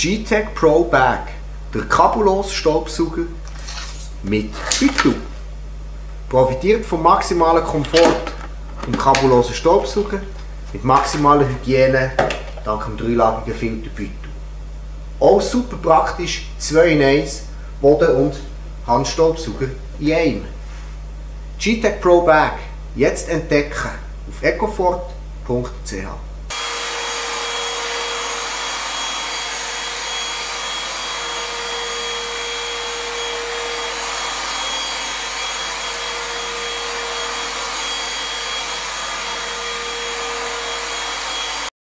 G-Tech Pro Bag, der kabellose Staubsauger mit Beutel. Profitiert vom maximalen Komfort im kabellosen Staubsauger mit maximaler Hygiene dank dem dreilagigen Filterbeutel. Auch super praktisch 2 in 1 Boden- und Handstaubsauger in einem. G-Tech Pro Bag jetzt entdecken auf ecofort.ch.